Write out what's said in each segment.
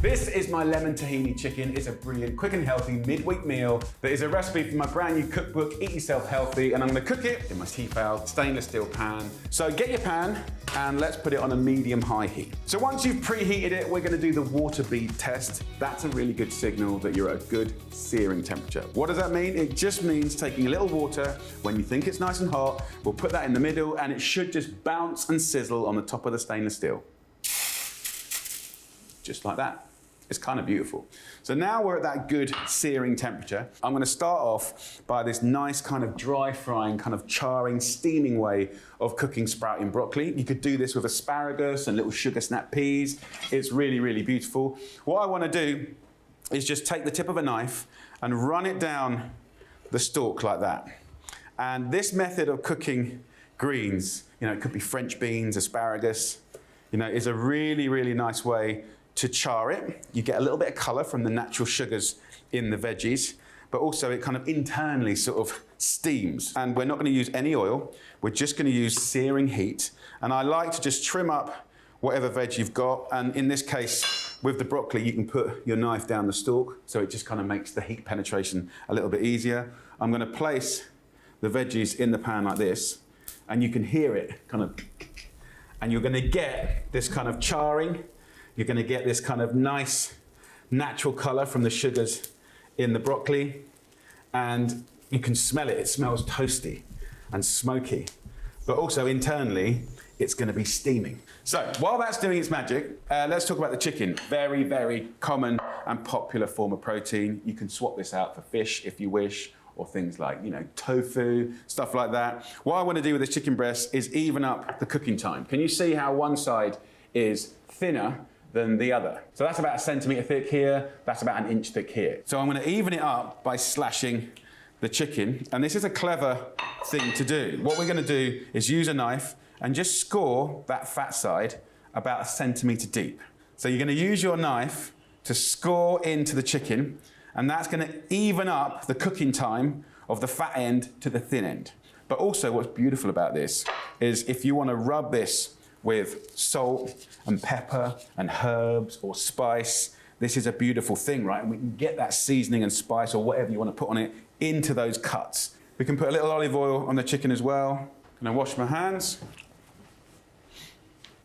This is my lemon tahini chicken. It's a brilliant, quick and healthy midweek meal that is a recipe from my brand new cookbook, Eat Yourself Healthy, and I'm gonna cook it in my Tefal stainless steel pan. So get your pan and let's put it on a medium-high heat. So once you've preheated it, we're gonna do the water bead test. That's a really good signal that you're at a good searing temperature. What does that mean? It just means taking a little water when you think it's nice and hot, we'll put that in the middle and it should just bounce and sizzle on the top of the stainless steel. Just like that. It's kind of beautiful. So now we're at that good searing temperature. I'm gonna start off by this nice kind of dry frying, kind of charring, steaming way of cooking sprouting broccoli. You could do this with asparagus and little sugar snap peas. It's really, really beautiful. What I wanna do is just take the tip of a knife and run it down the stalk like that. And this method of cooking greens, it could be French beans, asparagus, is a really, really nice way to char it. You get a little bit of color from the natural sugars in the veggies, but also it kind of internally sort of steams. And we're not gonna use any oil. We're just gonna use searing heat. And I like to just trim up whatever veg you've got. And in this case, with the broccoli, you can put your knife down the stalk, so it just kind of makes the heat penetration a little bit easier. I'm gonna place the veggies in the pan like this, and you can hear it kind of, and you're gonna get this kind of charring. You're gonna get this kind of nice natural color from the sugars in the broccoli, and you can smell it. It smells toasty and smoky, but also internally, it's gonna be steaming. So while that's doing its magic, let's talk about the chicken. Very, very common and popular form of protein. You can swap this out for fish if you wish, or things like, tofu, stuff like that. What I wanna do with this chicken breast is even up the cooking time. Can you see how one side is thinner than the other? So that's about 1 centimeter thick here, that's about 1 inch thick here. So I'm gonna even it up by slashing the chicken, and this is a clever thing to do. What we're gonna do is use a knife and just score that fat side about 1 centimeter deep. So you're gonna use your knife to score into the chicken, and that's gonna even up the cooking time of the fat end to the thin end. But also what's beautiful about this is if you wanna rub this with salt and pepper and herbs or spice, this is a beautiful thing, right? And we can get that seasoning and spice or whatever you want to put on it into those cuts. We can put a little olive oil on the chicken as well. Gonna wash my hands.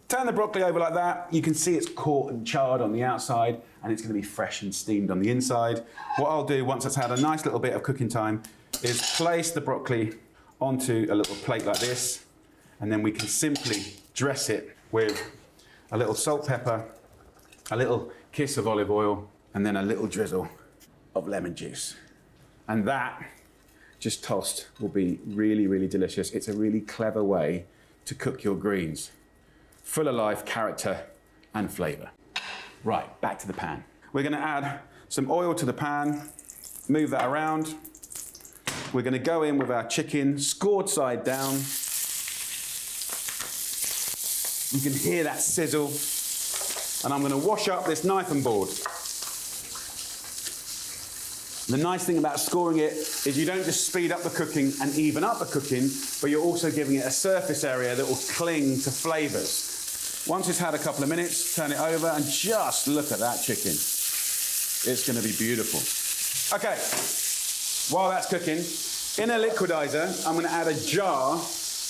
Turn the broccoli over like that. You can see it's caught and charred on the outside, and it's gonna be fresh and steamed on the inside. What I'll do once it's had a nice little bit of cooking time is place the broccoli onto a little plate like this, and then we can simply dress it with a little salt, pepper, a little kiss of olive oil, and then a little drizzle of lemon juice. And that, just tossed, will be really, really delicious. It's a really clever way to cook your greens. Full of life, character, and flavor. Right, back to the pan. We're gonna add some oil to the pan, move that around. We're gonna go in with our chicken, scored side down. You can hear that sizzle. And I'm gonna wash up this knife and board. The nice thing about scoring it is you don't just speed up the cooking and even up the cooking, but you're also giving it a surface area that will cling to flavors. Once it's had a couple of minutes, turn it over and just look at that chicken. It's gonna be beautiful. Okay, while that's cooking, in a liquidizer, I'm gonna add a jar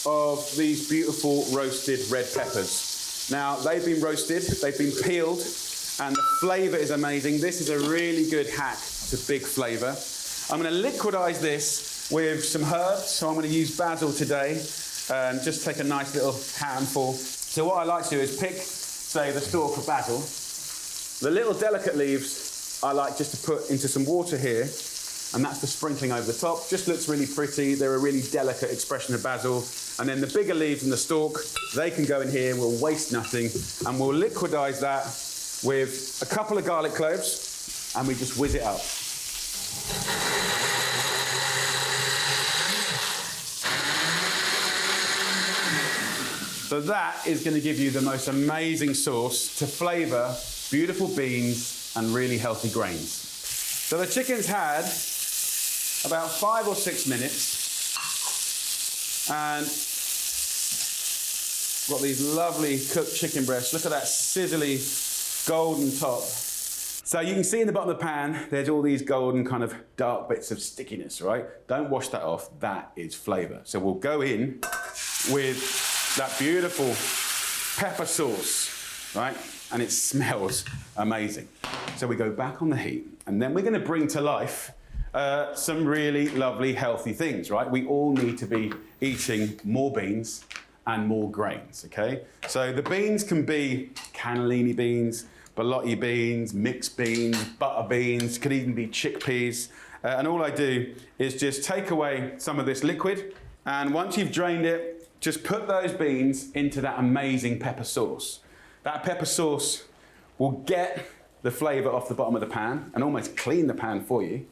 of these beautiful roasted red peppers. Now, they've been roasted, they've been peeled, and the flavor is amazing. This is a really good hack to big flavor. I'm gonna liquidize this with some herbs, so I'm gonna use basil today, and just take a nice little handful. So what I like to do is pick, say, the stalk of basil. The little delicate leaves, I like just to put into some water here, and that's the sprinkling over the top. Just looks really pretty. They're a really delicate expression of basil. And then the bigger leaves and the stalk, they can go in here, we'll waste nothing, and we'll liquidize that with a couple of garlic cloves, and we just whiz it up. So that is gonna give you the most amazing sauce to flavor beautiful beans and really healthy grains. So the chicken's had about 5 or 6 minutes, and got these lovely cooked chicken breasts. Look at that sizzly golden top. So you can see in the bottom of the pan, there's all these golden kind of dark bits of stickiness, right? Don't wash that off, that is flavor. So we'll go in with that beautiful pepper sauce, right? And it smells amazing. So we go back on the heat, and then we're gonna bring to life some really lovely healthy things, right? We all need to be eating more beans and more grains, okay? So the beans can be cannellini beans, bolotti beans, mixed beans, butter beans, could even be chickpeas. And all I do is just take away some of this liquid, and once you've drained it, just put those beans into that amazing pepper sauce. That pepper sauce will get the flavour off the bottom of the pan and almost clean the pan for you.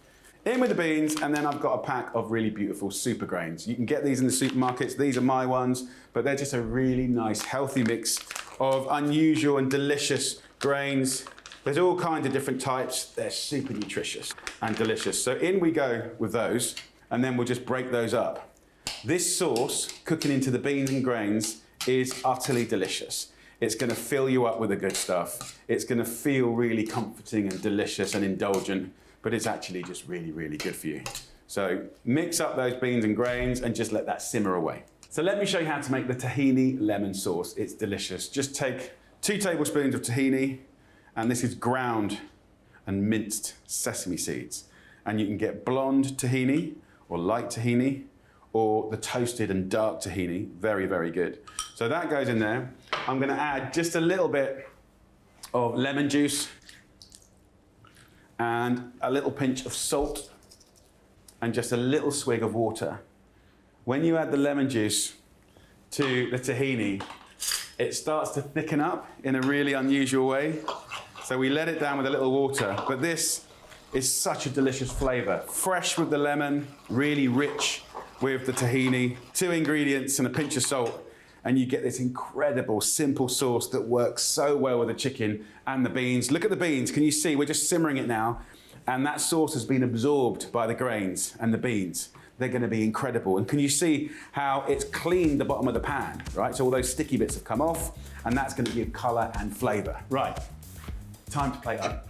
In with the beans, and then I've got a pack of really beautiful super grains. You can get these in the supermarkets. These are my ones, but they're just a really nice, healthy mix of unusual and delicious grains. There's all kinds of different types. They're super nutritious and delicious. So in we go with those, and then we'll just break those up. This sauce, cooking into the beans and grains, is utterly delicious. It's gonna fill you up with the good stuff. It's gonna feel really comforting and delicious and indulgent, but it's actually just really, really good for you. So mix up those beans and grains and just let that simmer away. So let me show you how to make the tahini lemon sauce. It's delicious. Just take 2 tablespoons of tahini, and this is ground and minced sesame seeds. And you can get blonde tahini or light tahini or the toasted and dark tahini, very, very good. So that goes in there. I'm gonna add just a little bit of lemon juice and a little pinch of salt and just a little swig of water. When you add the lemon juice to the tahini, it starts to thicken up in a really unusual way. So we let it down with a little water, but this is such a delicious flavor. Fresh with the lemon, really rich with the tahini, 2 ingredients and a pinch of salt, and you get this incredible simple sauce that works so well with the chicken and the beans. Look at the beans, can you see? We're just simmering it now, and that sauce has been absorbed by the grains and the beans. They're gonna be incredible. And can you see how it's cleaned the bottom of the pan, right? So all those sticky bits have come off, and that's gonna give color and flavor. Right, time to plate up.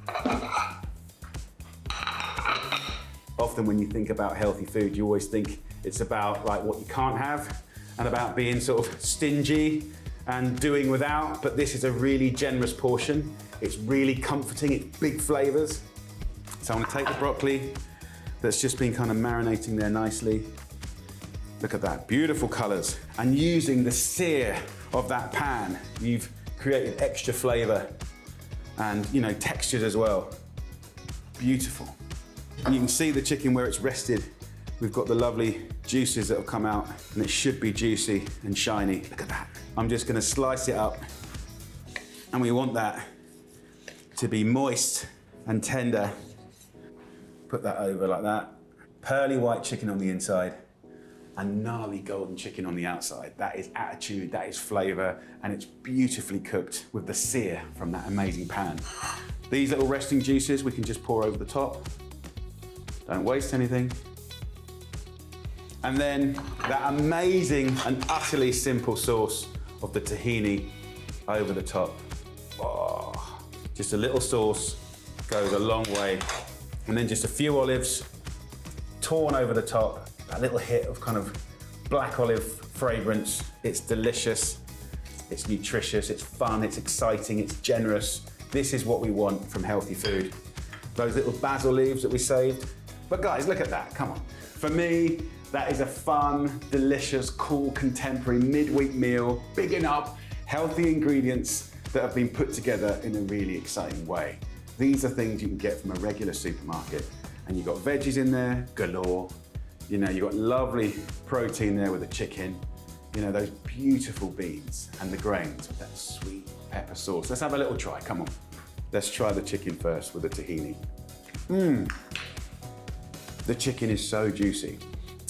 Often when you think about healthy food, you always think it's about like what you can't have and about being sort of stingy and doing without, but this is a really generous portion. It's really comforting, it's big flavors. So I'm gonna take the broccoli that's just been kind of marinating there nicely. Look at that, beautiful colors. And using the sear of that pan, you've created extra flavor and textures as well. Beautiful. And you can see the chicken where it's rested. We've got the lovely juices that have come out, and it should be juicy and shiny. Look at that. I'm just gonna slice it up, and we want that to be moist and tender. Put that over like that. Pearly white chicken on the inside and gnarly golden chicken on the outside. That is attitude, that is flavor, and it's beautifully cooked with the sear from that amazing pan. These little resting juices we can just pour over the top. Don't waste anything. And then that amazing and utterly simple sauce of the tahini over the top. Oh, just a little sauce goes a long way. And then just a few olives torn over the top. A little hit of kind of black olive fragrance. It's delicious, it's nutritious, it's fun, it's exciting, it's generous. This is what we want from healthy food. Those little basil leaves that we saved. But guys, look at that, come on. For me, that is a fun, delicious, cool, contemporary midweek meal, bigging up healthy ingredients that have been put together in a really exciting way. These are things you can get from a regular supermarket. And you've got veggies in there, galore. You've got lovely protein there with the chicken. Those beautiful beans and the grains with that sweet pepper sauce. Let's have a little try, come on. Let's try the chicken first with the tahini. The chicken is so juicy.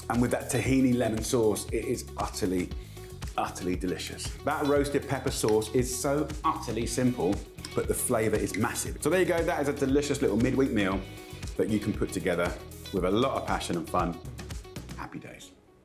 And with that tahini lemon sauce, it is utterly, utterly delicious. That roasted pepper sauce is so utterly simple, but the flavor is massive. So there you go, that is a delicious little midweek meal that you can put together with a lot of passion and fun. Happy days.